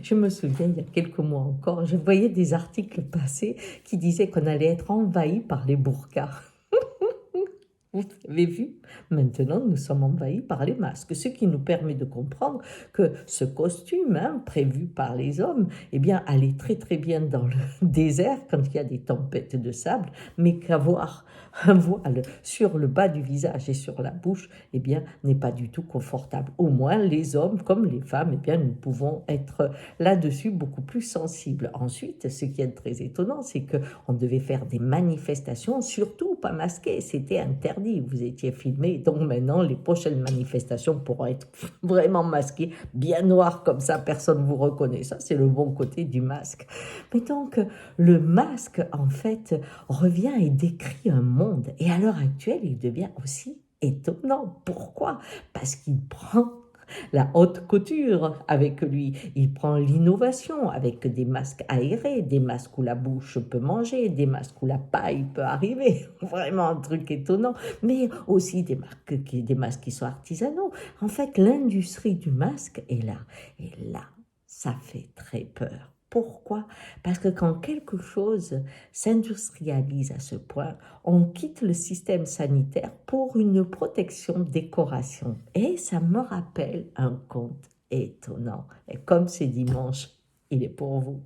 Je me souviens, il y a quelques mois encore, je voyais des articles passer qui disaient qu'on allait être envahi par les burqas. Vous avez vu? Maintenant, nous sommes envahis par les masques, ce qui nous permet de comprendre que ce costume, hein, prévu par les hommes, eh bien, allait très très bien dans le désert quand il y a des tempêtes de sable, mais qu'avoir un voile sur le bas du visage et sur la bouche, eh bien, n'est pas du tout confortable. Au moins, les hommes comme les femmes, eh bien, nous pouvons être là-dessus beaucoup plus sensibles. Ensuite, ce qui est très étonnant, c'est que on devait faire des manifestations, surtout pas masquées, c'était interdit, vous étiez filmé, donc maintenant les prochaines manifestations pourront être vraiment masquées, bien noires comme ça, personne ne vous reconnaît, ça c'est le bon côté du masque. Mais donc le masque en fait revient et décrit un monde, et à l'heure actuelle il devient aussi étonnant. Pourquoi? Parce qu'il prend la haute couture avec lui. Il prend l'innovation avec des masques aérés, des masques où la bouche peut manger, des masques où la paille peut arriver. Vraiment un truc étonnant. Mais aussi des masques qui sont artisanaux. En fait, l'industrie du masque est là. Et là, ça fait très peur. Pourquoi? Parce que quand quelque chose s'industrialise à ce point, on quitte le système sanitaire pour une protection décoration. Et ça me rappelle un conte étonnant. Et comme c'est dimanche, il est pour vous.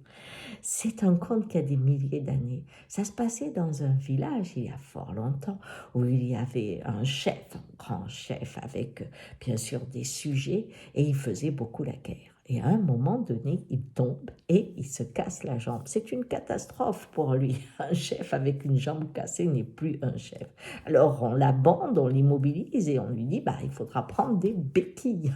C'est un conte qui a des milliers d'années. Ça se passait dans un village il y a fort longtemps où il y avait un chef, un grand chef avec bien sûr des sujets et il faisait beaucoup la guerre. Et à un moment donné, il tombe et il se casse la jambe. C'est une catastrophe pour lui. Un chef avec une jambe cassée n'est plus un chef. Alors on l'abande, on l'immobilise et on lui dit, bah, il faudra prendre des béquilles.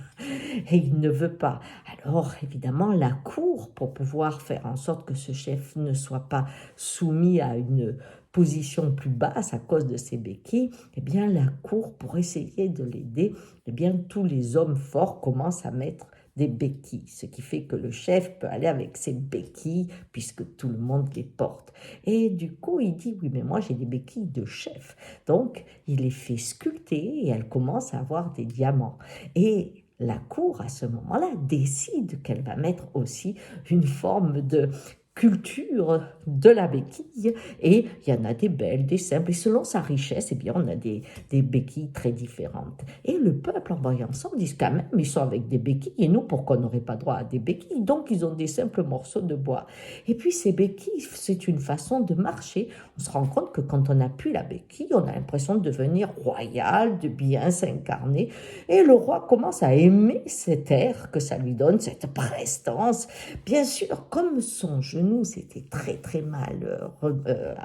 Et il ne veut pas. Alors évidemment, la cour, pour pouvoir faire en sorte que ce chef ne soit pas soumis à une position plus basse à cause de ses béquilles, eh bien la cour, pour essayer de l'aider, eh bien tous les hommes forts commencent à mettre des béquilles, ce qui fait que le chef peut aller avec ses béquilles puisque tout le monde les porte. Et du coup, il dit, oui, mais moi j'ai des béquilles de chef. Donc, il les fait sculpter et elles commencent à avoir des diamants. Et la cour, à ce moment-là, décide qu'elle va mettre aussi une forme de culture de la béquille, et il y en a des belles, des simples, et selon sa richesse, eh bien, on a des béquilles très différentes. Et le peuple, en voyant ça, on dit quand même, ils sont avec des béquilles, et nous, pourquoi on n'aurait pas droit à des béquilles? Donc, ils ont des simples morceaux de bois. Et puis, ces béquilles, c'est une façon de marcher. On se rend compte que quand on n'a plus la béquille, on a l'impression de devenir royal, de bien s'incarner, et le roi commence à aimer cet air que ça lui donne, cette prestance. Bien sûr, comme son genou s'était très très mal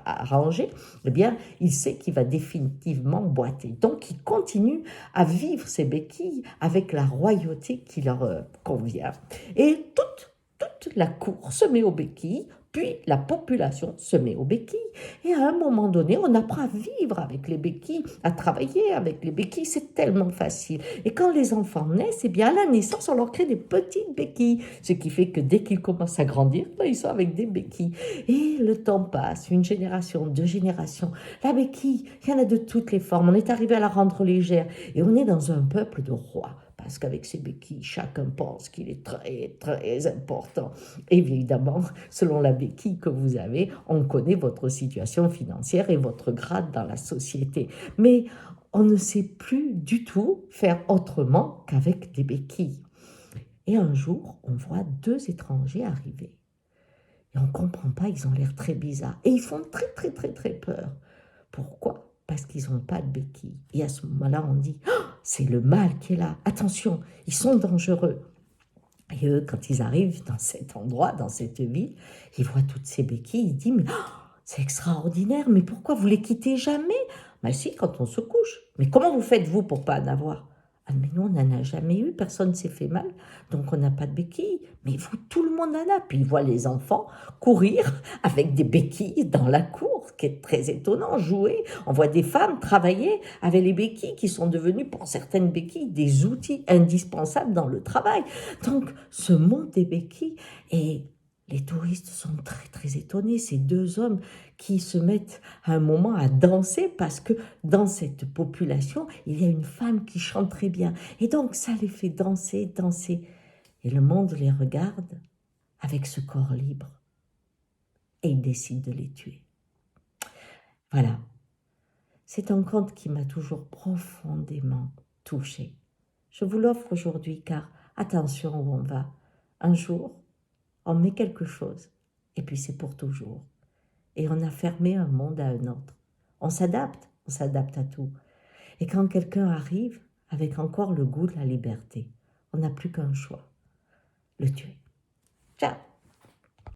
arrangé, eh bien, il sait qu'il va définitivement boiter. Donc, il continue à vivre ses béquilles avec la royauté qui leur convient. Et toute la cour se met aux béquilles, puis la population se met aux béquilles. Et à un moment donné, on apprend à vivre avec les béquilles, à travailler avec les béquilles. C'est tellement facile. Et quand les enfants naissent, eh bien, à la naissance, on leur crée des petites béquilles. Ce qui fait que dès qu'ils commencent à grandir, ils sont avec des béquilles. Et le temps passe, une génération, deux générations. La béquille, il y en a de toutes les formes. On est arrivé à la rendre légère. Et on est dans un peuple de rois. Parce qu'avec ces béquilles, chacun pense qu'il est très, très important. Évidemment, selon la béquille que vous avez, on connaît votre situation financière et votre grade dans la société. Mais on ne sait plus du tout faire autrement qu'avec des béquilles. Et un jour, on voit deux étrangers arriver. Et on ne comprend pas, ils ont l'air très bizarres. Et ils font très, très, très, très peur. Pourquoi? Parce qu'ils n'ont pas de béquilles. Et à ce moment-là, on dit, oh, c'est le mal qui est là. Attention, ils sont dangereux. Et eux, quand ils arrivent dans cet endroit, dans cette ville, ils voient toutes ces béquilles, ils disent, mais oh, c'est extraordinaire, mais pourquoi vous les quittez jamais? Mais si, quand on se couche. Mais comment vous faites, vous, pour pas en avoir? Ah, mais nous, on n'en a jamais eu, personne ne s'est fait mal, donc on n'a pas de béquilles. Mais vous, tout le monde en a. Puis ils voient les enfants courir avec des béquilles dans la cour, ce qui est très étonnant, jouer. On voit des femmes travailler avec les béquilles qui sont devenues, pour certaines béquilles, des outils indispensables dans le travail. Donc, ce monde des béquilles, et les touristes sont très, très étonnés. Ces deux hommes qui se mettent à un moment à danser parce que dans cette population, il y a une femme qui chante très bien. Et donc, ça les fait danser, danser. Et le monde les regarde avec ce corps libre et il décide de les tuer. Voilà. C'est un conte qui m'a toujours profondément touchée. Je vous l'offre aujourd'hui car attention où on va. Un jour, on met quelque chose et puis c'est pour toujours. Et on a fermé un monde à un autre. On s'adapte à tout. Et quand quelqu'un arrive avec encore le goût de la liberté, on n'a plus qu'un choix, le tuer. Ciao!